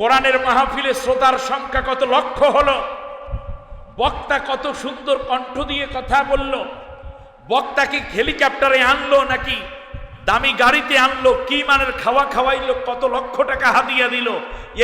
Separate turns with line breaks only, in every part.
কোরআনের মাহফিলে শ্রোতার সংখ্যা কত লক্ষ হলো, বক্তা কত সুন্দর কণ্ঠ দিয়ে কথা বলল, বক্তা কি হেলিকপ্টারে আনলো নাকি দামি গাড়িতে আনলো, কি মানের খাওয়া খাওয়াইলো, কত লক্ষ টাকা হাদিয়া দিল,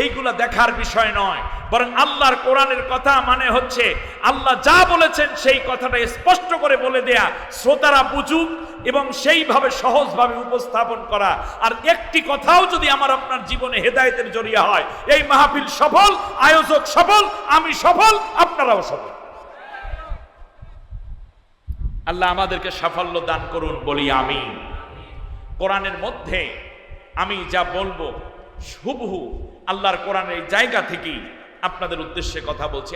এইগুলা দেখার বিষয় নয়। বরং আল্লাহর কোরআনের কথা মানে হচ্ছে আল্লাহ যা বলেছেন সেই কথাটা স্পষ্ট করে বলে দেয়া, শ্রোতারা বুঝুক এবং সেইভাবে সহজভাবে উপস্থাপন করা। আর একটি কথাও যদি আমার আপনার জীবনে হেদায়েতের জরিয়া হয়, এই মাহফিল সফল, আয়োজক সফল, আমি সফল, আপনারাও সফল। আল্লাহ আমাদেরকে সাফল্য দান করুন, বলি আমিন। কোরআনের মধ্যে আমি যা বলবো হুবহু আল্লাহর কোরআনের এই জায়গা থেকেই আপনাদের উদ্দেশ্যে কথা বলছি।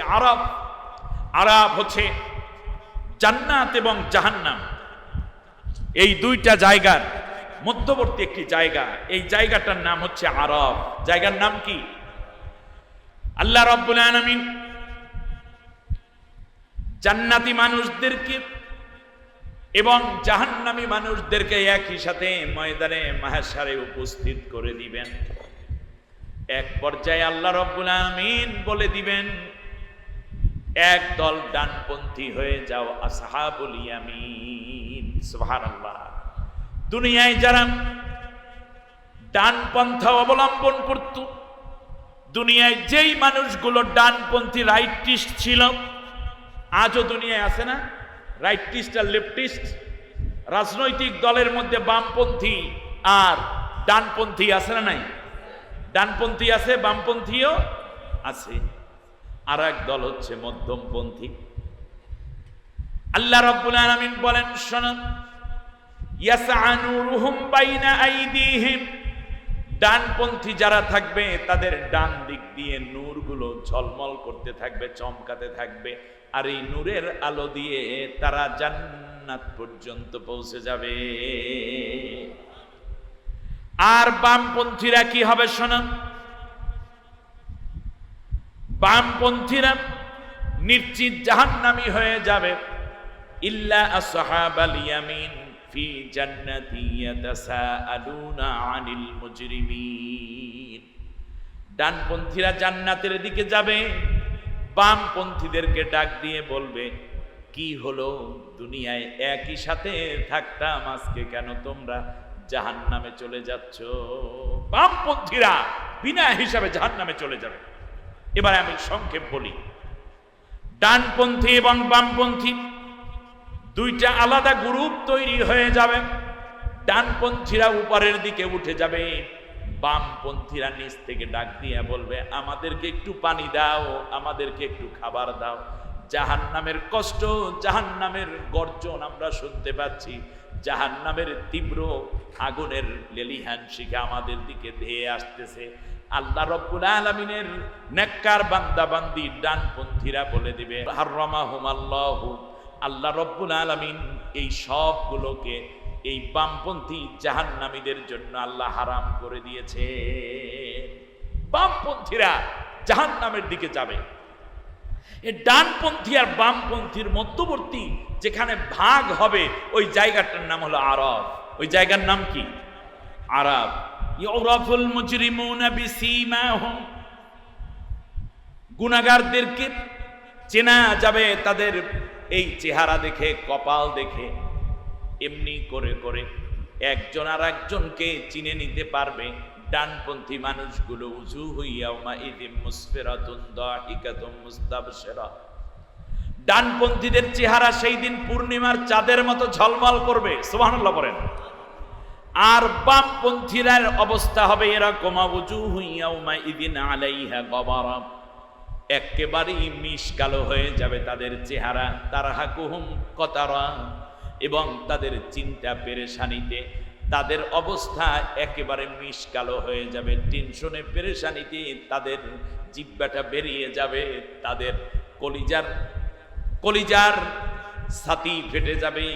আরাফ হচ্ছে জান্নাত এবং জাহান্নাম, এই দুইটা জায়গার মধ্যবর্তী একটি জায়গা। এই জায়গাটার নাম হচ্ছে আরাফ। জায়গার নাম কি? আল্লাহ রাব্বুল আলামিন জান্নাতি মানুষদেরকে এবং জাহান্নামী মানুষদেরকে একই সাথে ময়দানে মাহশারে উপস্থিত করে দিবেন। এক পর্যায়ে আল্লাহ রাব্বুল আলামিন বলে দিবেন, এক দল ডানপন্থী হয়ে যাও, আসহাবুল ইয়ামিন। সুবহানাল্লাহ। দুনিয়ায় যারা ডানপন্থা অবলম্বন করত, দুনিয়ায় যেই মানুষগুলো ডানপন্থী রাইটিস্ট ছিল, আজও দুনিয়ায় আছে না রাইটিস্ট আর লেফটিস্ট? রাজনৈতিক দলের মধ্যে বামপন্থী আর ডানপন্থী আছে না নাই? ডানপন্থী আছে, বামপন্থীও আছে। আর এক দল হচ্ছে মধ্যমপন্থী। আল্লাহ রাব্বুল আলামিন বলেন, শোনো, ইয়াসআ নূরুহুম বাইনা আইদিহিম, ডানপন্থী যারা থাকবে তাদের ডান দিক দিয়ে নূরগুলো ঝলমল করতে থাকবে, চমকাতে থাকবে, আর এই নূরের আলো দিয়ে তারা জান্নাত পর্যন্ত পৌঁছে যাবে। আর বামপন্থীরা কি হবে শোনো, বামপন্থীরা নিশ্চিত জাহান্নামী হয়ে যাবে। ইল্লা আসহাবাল ইয়ামিন ফি জান্নাতি ইয়াতাসাআলুনা আনিল মুজরিমিন। ডানপন্থীরা জান্নাতের দিকে যাবে, বামপন্থীদেরকে ডাক দিয়ে বলবে, কি হলো, দুনিয়ায় একই সাথে থাকতাম, আজকে কেন তোমরা জাহান্নামে চলে যাচ্ছ? বামপন্থীরা বিনা হিসাবে জাহান্নামে চলে যাবে। এবারে আমি সংক্ষেপ বলি, ডানপন্থী এবং বামপন্থী দুইটা আলাদা গ্রুপ তৈরি হয়ে যাবে। ডানপন্থীরা উপরের দিকে উঠে যাবে, বামপন্থীরা নিচ থেকে ডাক দিয়ে বলবে, আমাদেরকে একটু পানি দাও, আমাদেরকে একটু খাবার দাও। জাহান্নামের কষ্ট, জাহান্নামের গর্জন আমরা শুনতে পাচ্ছি, জাহান্নামের তীব্র আগুনের লেলিহান শিখা আমাদের দিকে ধেয়ে আসতেছে। আল্লাহ রাব্বুল আলামিনের নেককার বান্দা বান্দি ডানপন্থীরা বলে দিবে, হারামাহুমাল্লাহু, আল্লাহ রাব্বুল আলামিন এই সবগুলোকে এই বামপন্থী জাহান্নামীদের জন্য আল্লাহ হারাম করে দিয়েছে। বামপন্থীরা জাহান্নামের দিকে যাবে। এই ডানপন্থী আর বামপন্থীর মধ্যবর্তী যেখানে ভাগ হবে, ওই জায়গাটার নাম হলো আরাফ। ওই জায়গার নাম কি? আরাফ। ইউরাফুল মুজরিমুনা বিসীমাহুম, গুনাহগারদেরকে চেনা যাবে তাদের এই চেহারা দেখে, কপাল দেখে। এমনি করে করে একজন আর একজনকে চিনে নিতে পারবে। ডানপন্থী মানুষগুলো উজুহু ইয়াউমাইযিন মুসফিরাতুন দাহিকাতুন মুস্তাবশিরা, ডানপন্থীদের চেহারা সেই দিন পূর্ণিমার চাঁদের মতো ঝলমল করবে। সুবহানাল্লাহ বলেন। আর বামপন্থীদের অবস্থা হবে এরকম, উজুহু ইয়াউমাইযিন আলাইহা গবারা, একেবারেই মিশ কালো হয়ে যাবে তাদের চেহারা। তারহাকুহুম কতারা, এবং তাদের চিন্তা পেরেশানিতে তাদের অবস্থা একেবারে মিশ কালো হয়ে যাবে। টেনশনে পেরেশানিতে তাদের জিহ্বাটা বেরিয়ে যাবে, তাদের কলিজার ছাতি ফেটে যাবে,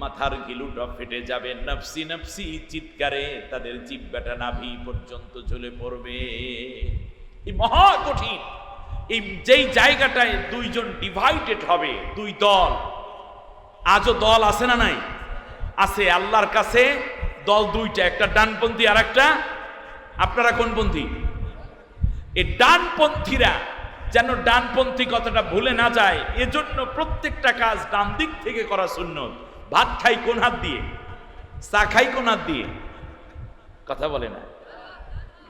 মাথার গিলুটা ফেটে যাবে, নফসি নফসি চিৎকারে তাদের জিহ্বাটা নাভি পর্যন্ত ঝুলে পড়বে। এই মহা কঠিন, এই যেই জায়গাটায় দুইজন ডিভাইডেড হবে, দুই দল। আজও দল আছে না নাই? আছে। আল্লাহর কাছে দল দুইটা, একটা ডানপন্থী আর একটা, আপনারা কোন পন্থী? এই ডানপন্থীরা যেন ডানপন্থী কথাটা ভুলে না যায়, এজন্য প্রত্যেকটা কাজ ডান দিক থেকে করা সুন্নত। ভাত খাই কোন হাত দিয়ে, চা খাই কোন হাত দিয়ে, কথা বলে না।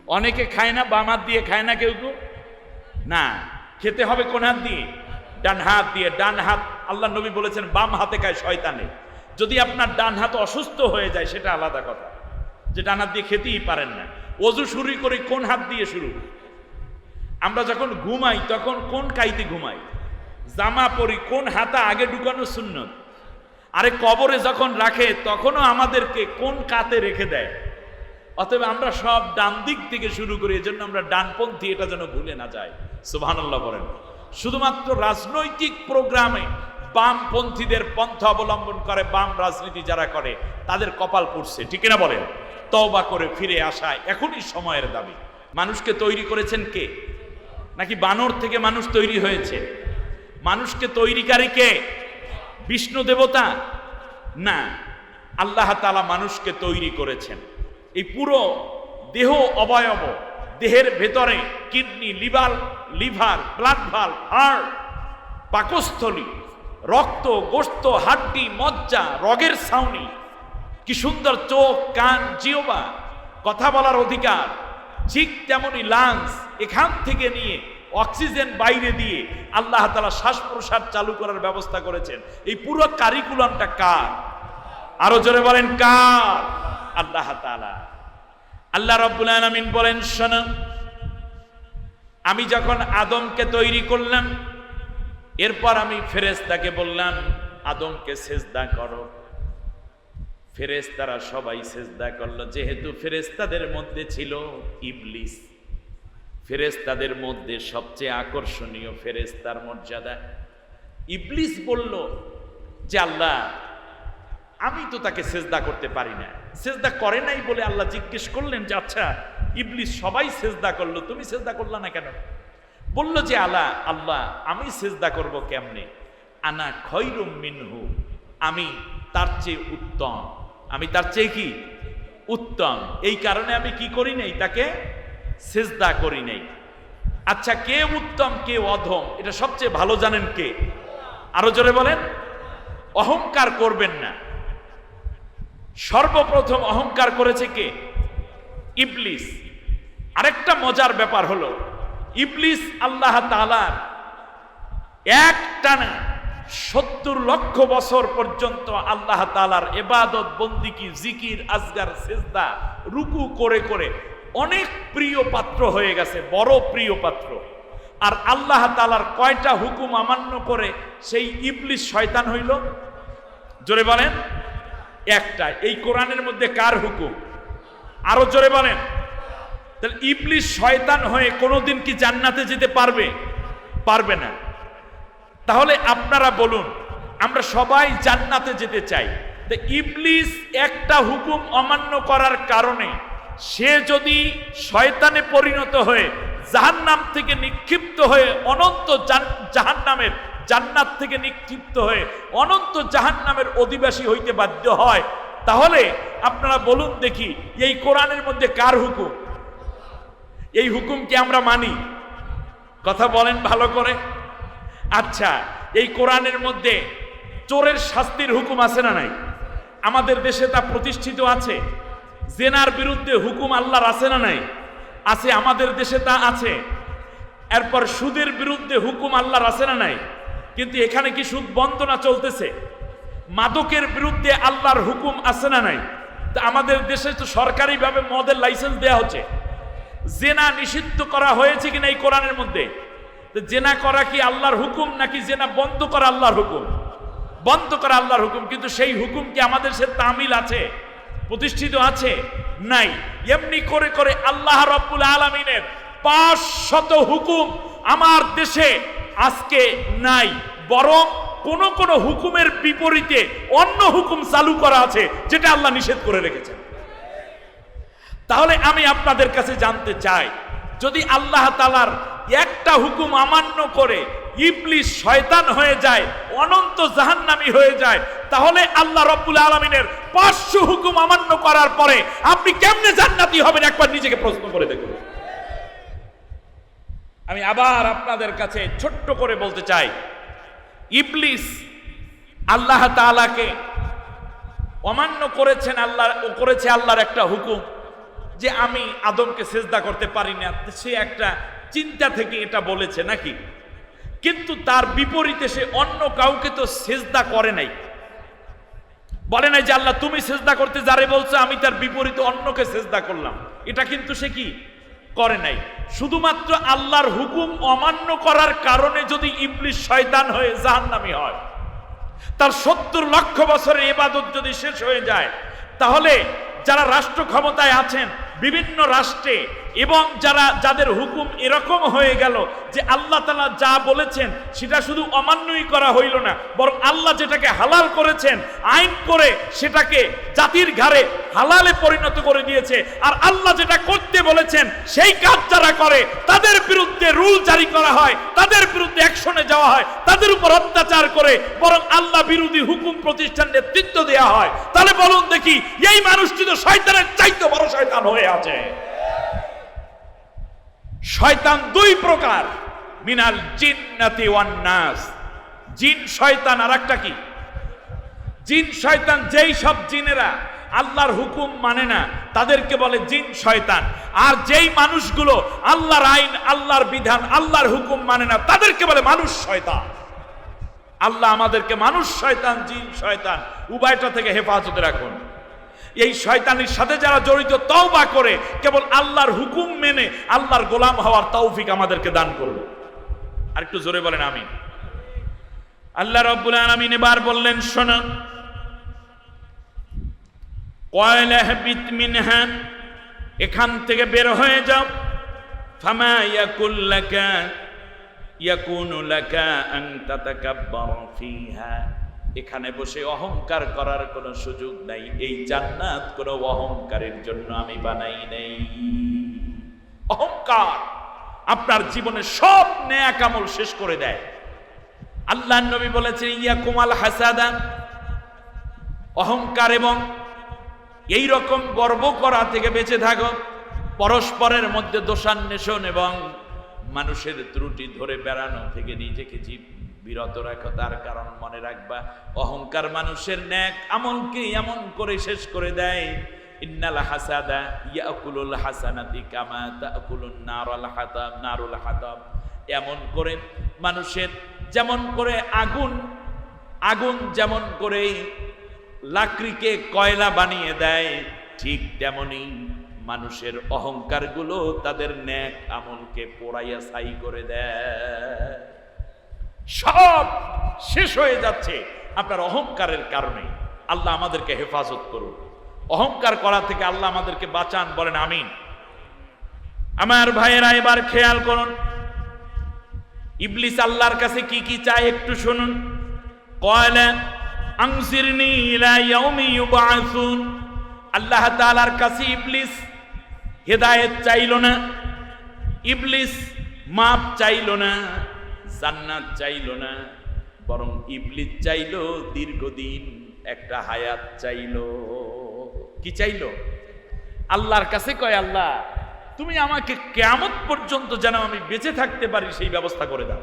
অনেকে খায় না বাম হাত দিয়ে, খায় না কেউ কেউ, না, খেতে হবে কোন হাত দিয়ে, ডান হাত দিয়ে। ডান হাত আল্লাহ নবী বলেছেন বাম হাতে খায় শয়তানে। যদি আপনার ডান হাত অসুস্থ হয়ে যায় সেটা আলাদা কথা, যে ডান হাত দিয়ে খেতেই পারেন না। ওযু শুরু করি কোন হাত দিয়ে শুরু? আমরা যখন ঘুমাই তখন কোন কাইতে ঘুমাই? জামা পরি কোন হাতা আগে ঢুকানো সুন্নত। আরে কবরে যখন রাখে তখনও আমাদেরকে কোন কাতে রেখে দেয়। অতএব আমরা সব ডান দিক থেকে শুরু করি, এজন্য আমরা ডানপন্থী, এটা যেন ভুলে না যায়। সুবহানাল্লাহ বলেন। শুধুমাত্র রাজনৈতিক প্রোগ্রামে বামপন্থীদের পন্থা অবলম্বন করে, বাম রাজনীতি যারা করে তাদের কপাল পুড়ছে, ঠিক না বলেন? তওবা করে ফিরে আসা এখনই সময়ের দাবি। মানুষকে তৈরি করেছেন কে? নাকি বানর থেকে মানুষ তৈরি হয়েছে? মানুষকে তৈরিকারী কে? বিষ্ণু দেবতা? না, আল্লাহ তাআলা মানুষকে তৈরি করেছেন। এই পুরো দেহ অবয়ব, দেহের ভেতরে kidney, liver, blood valve, heart, পাকস্থলী, রক্ত, গোশত, হাড্ডি, মজ্জা, রগের ছাউনি, কি সুন্দর চোখ, কান, জিহ্বা, কথা বলার অধিকার, ঠিক তেমনি লাংস, এখান থেকে নিয়ে অক্সিজেন বাইরে দিয়ে আল্লাহ তাআলা শ্বাস প্রশ্বাস চালু করার ব্যবস্থা করেছেন। এই পুরো কারিকুলামটা কার? আরো জোরে বলেন কার? আল্লাহ তাআলা। আল্লাহ রাব্বুল আলামিন বলেন, শোনো, আমি যখন আদমকে তৈরি করলাম, এরপর আমি ফেরেশতাকে বললাম আদমকে সিজদা করো। ফেরেশতারা সবাই সিজদা করলো। যেহেতু ফেরেশতাদের মধ্যে ছিল ইবলিস, ফেরেশতাদের মধ্যে সবচেয়ে আকর্ষণীয় ফেরেশতার মর্যাদা, ইবলিস বলল যে আল্লাহ, আমি তো তাকে সিজদা করতে পারি না। সিজদা করে নাই বলে আল্লাহ জিজ্ঞেস করলেন যে আচ্ছা ইবলিস, সবাই সিজদা করলো, তুমি সিজদা করলা না কেন? বলল যে আল্লাহ আমি সিজদা করব কেমনে? আনা খয়রুম মিনহু, আমি তার চেয়ে উত্তম। আমি তার চেয়ে কি উত্তম, এই কারণে আমি কি করি নাই? তাকে সিজদা করি নাই। আচ্ছা, কে উত্তম কে অধম এটা সবচেয়ে ভালো জানেন কে? আরো জোরে বলেন। অহংকার করবেন না। সর্বপ্রথম অহংকার করেছে কে? ইবলিস। আরেকটা মজার ব্যাপার হলো, ইবলিস আল্লাহ তাআলার একটানা 70 লক্ষ বছর পর্যন্ত আল্লাহ তাআলার ইবাদত, বন্দিগি, জিকির, আজগার, সিজদা, রুকু করে করে অনেক প্রিয় পাত্র হয়ে গেছে, বড় প্রিয় পাত্র। আর আল্লাহ তাআলার কয়টা হুকুম অমান্য করে সেই ইবলিস শয়তান হইল? জোরে বলেন। একটা। এই কোরআনের মধ্যে কার হুকুম? আরো জোরে বলেন। তাহলে ইবলিস শয়তান হয়ে কোনোদিন কি জান্নাতে যেতে পারবে? পারবে না। তাহলে আপনারা বলুন, আমরা সবাই জান্নাতে যেতে চাই, তো ইবলিস একটা হুকুম অমান্য করার কারণে সে যদি শয়তানে পরিণত হয়ে জাহান্নাম থেকে নিক্ষিপ্ত হয়ে অনন্ত জাহান্নামের, জান্নাত থেকে নিক্ষিপ্ত হয়ে অনন্ত জাহান্নামের অধিবাসী হইতে বাধ্য হয়, তাহলে আপনারা বলুন দেখি এই কোরআনের মধ্যে কার হুকুম? এই হুকুম কি আমরা মানি? কথা বলেন ভালো করে। আচ্ছা, এই কোরআনের মধ্যে চোরের শাস্তির হুকুম আছে না নাই? আমাদের দেশে তা প্রতিষ্ঠিত আছে। জেনার বিরুদ্ধে হুকুম আল্লাহর আছে না নাই? আছে, আমাদের দেশে তা আছে। এরপর সুদের বিরুদ্ধে হুকুম আল্লাহর আছে না নাই? কিন্তু এখানে কি সুদ বন্ধ না চলতেছে? মাদকের বিরুদ্ধে আল্লাহর হুকুম আছে না নাই? তা আমাদের দেশে তো সরকারিভাবে মদের লাইসেন্স দেয়া হচ্ছে। জেনা নিষিদ্ধ করা হয়েছে কিনা এই কোরআনের মধ্যে? জেনা করা কি আল্লাহর হুকুম, নাকি জেনা বন্ধ করা আল্লাহর হুকুম? বন্ধ করা আল্লাহর হুকুম। কিন্তু সেই হুকুম কি আমাদের সে তামিল আছে, প্রতিষ্ঠিত আছে? নাই। এমনি করে করে আল্লাহ রাব্বুল আলামিনের 500 হুকুম আমার দেশে আজকে নাই, বরং কোন কোন হুকুমের বিপরীতে অন্য হুকুম চালু করা আছে যেটা আল্লাহ নিষেধ করে রেখেছেন। তাহলে আমি আপনাদের কাছে জানতে চাই, যদি আল্লাহ তাআলার একটা হুকুম অমান্য করে ইবলিস শয়তান হয়ে যায়, অনন্ত জাহান্নামী হয়ে যায়, তাহলে আল্লাহ রাব্বুল আলামিনের 500 হুকুম অমান্য করার পরে আপনি কেমনে জান্নাতি হবেন? একবার নিজেকে প্রশ্ন করে দেখুন। আমি আবার আপনাদের কাছে ছোট্ট করে বলতে চাই, ইবলিস আল্লাহ তাআলাকে অমান্য করেছেন, করেছে আল্লাহর একটা হুকুম যে আমি আদমকে সেজদা করতে পারি না, সে একটা চিন্তা থেকে এটা বলেছে নাকি? কিন্তু তার বিপরীতে সে অন্য কাউকে তো সেজদা করে নাই, বলে নাই যে আল্লাহ তুমি সেজদা করতে যারে বলছো আমি তার বিপরীতে অন্যকে সেজদা করলাম, এটা কিন্তু সে কি করে নাই। শুধুমাত্র আল্লাহর হুকুম অমান্য করার কারণে যদি ইবলিস শয়তান হয়ে জাহান্নামী হয়, তার 70 লক্ষ বছরের ইবাদত যদি শেষ হয়ে যায়, তাহলে যারা রাষ্ট্র ক্ষমতায় আছেন বিভিন্ন রাষ্ট্রে এবং যাদের হুকুম এরকম হয়ে গেল যে আল্লাহ তাআলা যা বলেছেন সেটা শুধু অমান্যই করা হইল না, বরং আল্লাহ যেটাকে হালাল করেছেন আইন করে সেটাকে জাতির ঘাড়ে হালালে পরিণত করে দিয়েছে, আর আল্লাহ যেটা করতে বলেছেন সেই কাজ যারা করে তাদের বিরুদ্ধে রুল জারি করা হয়, তাদের বিরুদ্ধে অ্যাকশনে যাওয়া হয়, তাদের উপর অত্যাচার করে বরং আল্লাহ বিরোধী হুকুম প্রতিষ্ঠান নেতৃত্ব দেওয়া হয়। তাহলে বলুন দেখি, এই মানুষটি তো শয়তানের চাইতে বড় শয়তান হয়ে আছে। শয়তান দুই প্রকার, মিনাল জিন্নাতি ওয়ান নাস, জিন শয়তান আর একটা কি? জিন শয়তান। যেই সব জিনেরা আল্লাহর হুকুম মানে না তাদেরকে বলে জিন শয়তান, আর যেই মানুষগুলো আল্লাহর আইন, আল্লাহর বিধান, আল্লাহর হুকুম মানে না তাদেরকে বলে মানুষ শয়তান। আল্লাহ আমাদেরকে মানুষ শয়তান, জিন শয়তান উভয়টা থেকে হেফাজতে রাখুন। এই শয়তানির সাথে যারা জড়িত তওবা করে কেবল আল্লাহর হুকুম মেনে আল্লাহর গোলাম হওয়ার তৌফিক আমাদেরকে দান করুন। আর একটু জোরে বলেন আমিন। আল্লাহ রাব্বুল আলামিন এবার বললেন, শোনো, ক্বালা হাবিত মিনহা, এখান থেকে বের হয়ে যাও, ফামা ইয়াকুনু লাকা আন তাতাকাব্বারা ফিহা, এখানে বসে অহংকার করার কোনো সুযোগ নাই। এই জান্নাত কোনো অহংকারের জন্য আমি বানাই নাই। অহংকার আপনার জীবনের সব নেক আমল শেষ করে দেয়। আল্লাহর নবী বলেছেন, ইয়াকুমাল হাসাদা, অহংকার এবং এই রকম গর্ব করা থেকে বেঁচে থাকো। পরস্পরের মধ্যে দোষান্বেষণ এবং মানুষের ত্রুটি ধরে বেড়ানো থেকে নিজেকে বিরত রাখো। তার কারণ মনে রাখবা, অহংকার মানুষের নেক আমলকে এমন করে শেষ করে দেয়। ইন্নাল হাসাদা ইয়াকুলুল হাসানাতি কামা তাকুলুন নারুল হাতাব, এমন করে মানুষের যেমন করে আগুন যেমন করে লাকড়িকে কয়লা বানিয়ে দেয়, ঠিক তেমনি মানুষের অহংকার গুলো তাদের নেক আমলকে পোড়াইয়া ছাই করে দেয়। সব শেষ হয়ে যাচ্ছে আপনার অহংকারের কারণে। আল্লাহ আমাদেরকে হেফাজত করুন, অহংকার করা থেকে আল্লাহ আমাদেরকে বাঁচান, বলেন আমিন। আমার ভাইয়েরা এবার খেয়াল করুন, ইবলিস আল্লাহর কাছে কি কি চায় একটু শুনুন। ক্বালা আনজিরনি ইলা ইয়াউমি ইউবআসুন, আল্লাহ তাআলার কাছে ইবলিস হেদায়েত চাইলো না, ইবলিস মাপ চাইলো না, জান্নাত চাইলো না, বরং ইবলিস চাইলো দীর্ঘদিন একটা হায়াত চাইলো। কি চাইলো? আল্লাহর কাছে কয়, আল্লাহ তুমি আমাকে কিয়ামত পর্যন্ত যেন আমি বেঁচে থাকতে পারি সেই ব্যবস্থা করে দাও।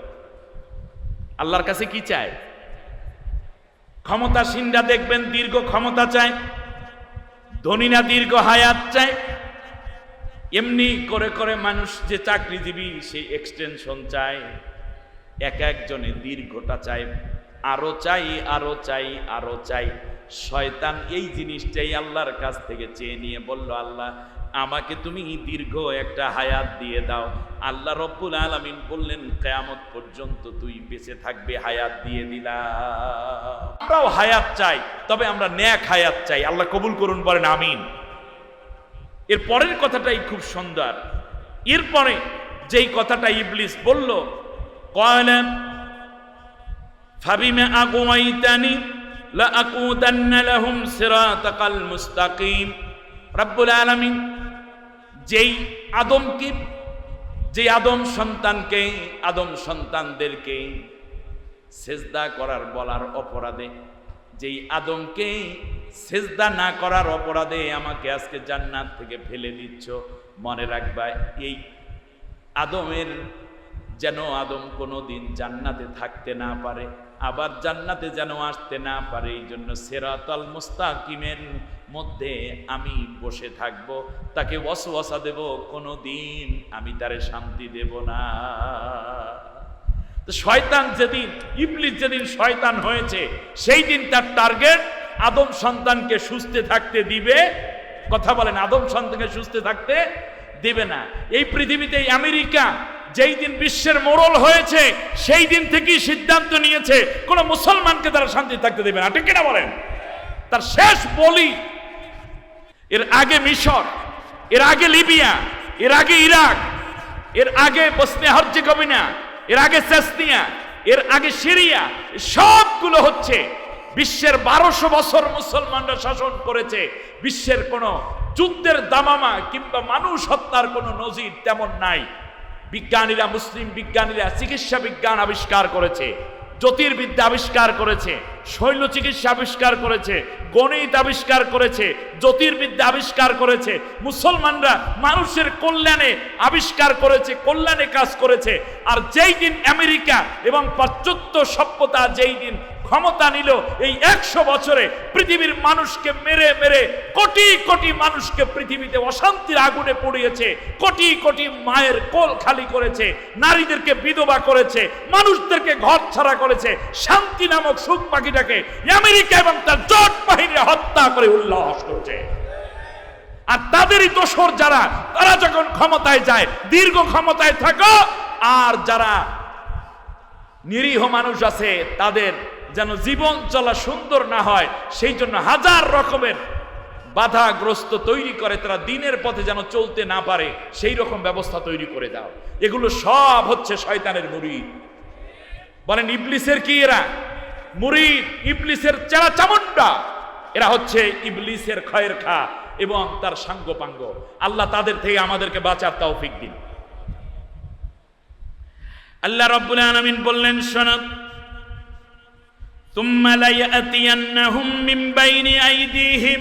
আল্লাহর কাছে কি চায়? ক্ষমতাসীনরা দেখবেন দীর্ঘ ক্ষমতা চায়, ধনীরা দীর্ঘ হায়াত চায়। এমনি করে করে মানুষ যে চাকরিজীবী সেই এক্সটেনশন চায়, এক একজনে দীর্ঘটা চাই, আরো চাই, আরো চাই, আরো চাই। শয়তান এই জিনিসটাই আল্লাহর কাছ থেকে চেয়ে নিয়ে বলল, আল্লাহ আমাকে তুমি দীর্ঘ একটা হায়াত দিয়ে দাও। আল্লাহ রব্বুল আলামিন বললেন, কিয়ামত পর্যন্ত তুই বেঁচে থাকবে, হায়াত দিয়ে দিলাম। আমরাও হায়াত চাই, তবে আমরা নেক হায়াত চাই। আল্লাহ কবুল করুন, বলেন আমিন। এর পরের কথাটাই খুব সুন্দর। এরপরে যেই কথাটা ইবলিস বলল, ক্বালা ফাবিমা আগওয়াইতানি লাআকুদান্না লাহুম সিরাতাকাল মুস্তাকিম। রব্বুল আলামিন যেই আদম সন্তানকে, আদম সন্তানদেরকে সেজদা করার বলার অপরাধে, যেই আদমকে সেজদা না করার অপরাধে আমাকে আজকে জান্নাত থেকে ফেলে দিচ্ছ, মনে রাখবা এই আদমের যেন আদম কোনোদিন জান্নাতে থাকতে না পারে, আবার জান্নাতে যেন আসতে না পারে। এই জন্য সিরাতাল মুস্তাকিমের মধ্যে আমি বসে থাকব, তাকে ওয়াসওয়াসা দেব, কোনোদিন আমি তারে শান্তি দেব না। তো শয়তান যেদিন, ইবলিস যেদিন শয়তান হয়েছে, সেই দিন তার টার্গেট আদম সন্তানকে সুস্থ থাকতে দিবে। কথা বলেন, আদম সন্তানকে সুস্থ থাকতে দিবে না। এই পৃথিবীতে আমেরিকা যেই দিন বিশ্বের মোড়ল হয়েছে, সেই দিন থেকেই সিদ্ধান্ত নিয়েছে কোন মুসলমানকে তারা শান্তি থাকতে দেবে না। ঠিক কিনা বলেন? তার শেষ বলি, এর আগে মিশর, এর আগে লিবিয়া, এর আগে ইরাক, এর আগে বসনিয়া হার্জেগোভিনা, এর আগে চেচনিয়া, এর আগে সিরিয়া, সবগুলো হচ্ছে বিশ্বের 1200 বছর মুসলমানরা শাসন করেছে। বিশ্বের কোন যুদ্ধের দামামা কিংবা মানুষ হত্যার কোন নজির তেমন নাই। বিজ্ঞানীরা, মুসলিম বিজ্ঞানীরা চিকিৎসা বিজ্ঞান আবিষ্কার করেছে, জ্যোতির্বিদ্যা আবিষ্কার করেছে, শৈল চিকিৎসা আবিষ্কার করেছে, গণিত আবিষ্কার করেছে, জ্যোতির্বিদ্যা আবিষ্কার করেছে। মুসলমানরা মানুষের কল্যাণে আবিষ্কার করেছে, কল্যাণে কাজ করেছে। আর যেই দিন আমেরিকা এবং পাশ্চাত্য সভ্যতা যেই দিন ক্ষমতা নিল, এই 100 বছরে পৃথিবীর মানুষকে মেরে মেরে কোটি কোটি মানুষকে পৃথিবীতে অশান্তির আগুনে পুড়িয়েছে, কোটি কোটি মায়ের কোল খালি করেছে, নারীদেরকে বিধবা করেছে, মানুষদেরকে ঘর ছাড়া করেছে। শান্তি নামক সুখ পাখিটাকে আমেরিকা এবং তার জোট বাহিনী হত্যা করে উল্লাস করছে। আর তাদেরই দোসর যারা, তারা যখন ক্ষমতায় যায়, দীর্ঘ ক্ষমতায় থাকো, আর যারা নিরীহ মানুষ আছে তাদের যেন জীবন চলা সুন্দর না হয়, সেই জন্য হাজার রকমের বাধাগ্রস্ত তৈরি করে, তারা দিনের পথে যেন চলতে না পারে, সেই রকম ব্যবস্থা তৈরি করে দাও। এগুলো সব হচ্ছে শয়তানের মুরিদ। বলেন ইবলিসের কি এরা? মুরিদ, ইবলিসের চেলা চামুন্ডা। এরা হচ্ছে ইবলিসের খয়ের খা এবং তার সাঙ্গপাঙ্গ। আল্লাহ তাদের থেকে আমাদেরকে বাঁচার তৌফিক দিন। আল্লাহ রাব্বুল আলামিন বললেন, শোনো, তুম্মা লা ইয়াতিয়ান্নাহুম মিন বাইনি আইদিহিম,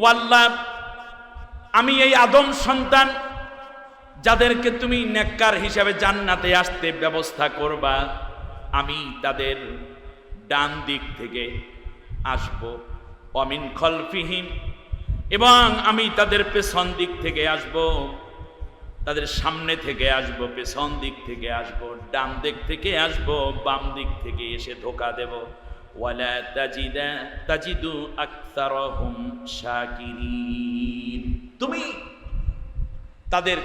ওয়াল্লাহ, আমি এই আদম সন্তান যাদেরকে তুমি নেককার হিসাবে জান্নাতে আসতে ব্যবস্থা করবা, আমি তাদের ডান দিক থেকে আসব, অমিন খলফিহিম, এবং আমি তাদের পেছন দিক থেকে আসব, তাদের সামনে থেকে আসব, পেছন দিক থেকে আসব, ডান দিক থেকে আসব, বাম দিক থেকে এসে ধোকা দেব। ওয়ালা তাজিদু আকসারহুম শাকিরিন, তুমি তাদের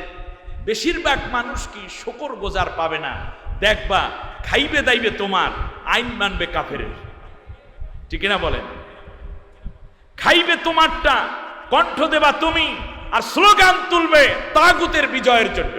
বেশিরভাগ মানুষ কি শুকরগুজার পাবে না। দেখবা খাইবে দাইবে তোমার, আইন মানবে কাফেরের। ঠিক না বলেন? খাইবে তোমারটা, কণ্ঠ দেবা তুমি, আর স্লোগান তুলবে তাগুতের বিজয়ের জন্য।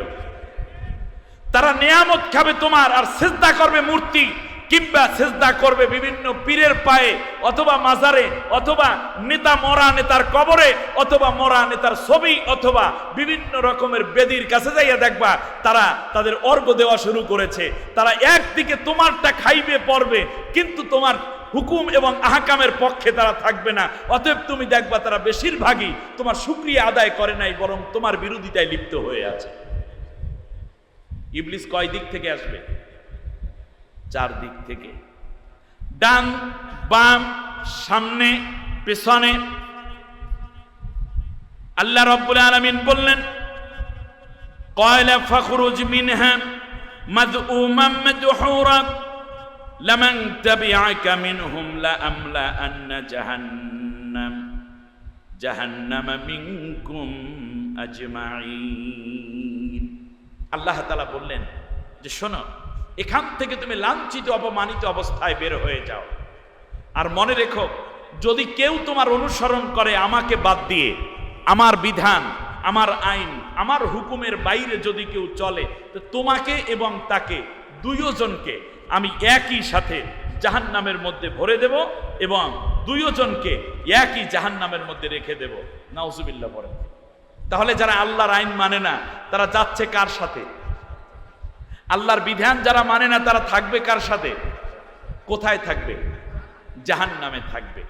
তারা নিয়ামত খাবে তোমার, আর সেজদা করবে মূর্তি, কিংবা সেজদা করবে বিভিন্ন পীরের পায়ে, অথবা মাজারে, অথবা নেতা মরা নেতার কবরে, অথবা মরা নেতার ছবি, অথবা বিভিন্ন রকমের বেদির কাছে যাইয়া দেখবা তারা তাদের অর্ঘ্য দেওয়া শুরু করেছে। তারা একদিকে তোমারটা খাইবে পড়বে, কিন্তু তোমার হুকুম এবং আহকামের পক্ষে তারা থাকবে না। অতএব তুমি দেখবা তারা বেশিরভাগই তোমার শুকরিয়া আদায় করে নাই, বরং তোমার বিরোধিতায় লিপ্ত হয়ে আছে। ইবলিস কয় দিক থেকে আসবে? 4 দিক থেকে, ডান, বাম, সামনে, পেছনে। আল্লাহ রাব্বুল আলামিন বললেন, ক্বালা ফাখরুজ মিনহা মাযউমান মাদহুরা লামান তাবিআকা মিনহুম লাআমলাআন্না জাহান্নামা মিনকুম আজমাইন। আল্লাহ তাআলা বললেন যে শোনো, এখান থেকে তুমি লাঞ্ছিত অপমানিত অবস্থায় বের হয়ে যাও। আর মনে রেখো, যদি কেউ তোমার অনুসরণ করে আমাকে বাদ দিয়ে, আমার বিধান, আমার আইন, আমার হুকুমের বাইরে যদি কেউ চলে, তো তোমাকে এবং তাকে, দুইজনকে আমি একই সাথে জাহান্নামের মধ্যে ভরে দেব, এবং দুইজনকে একই জাহান্নামের মধ্যে রেখে দেব। নাউজুবিল্লাহ পড়েন। তাহলে যারা আল্লাহর আইন মানে না, তারা যাচ্ছে কার সাথে? আল্লাহর বিধান যারা মানে না, তারা থাকবে কার সাথে? কোথায় থাকবে? জাহান্নামে থাকবে।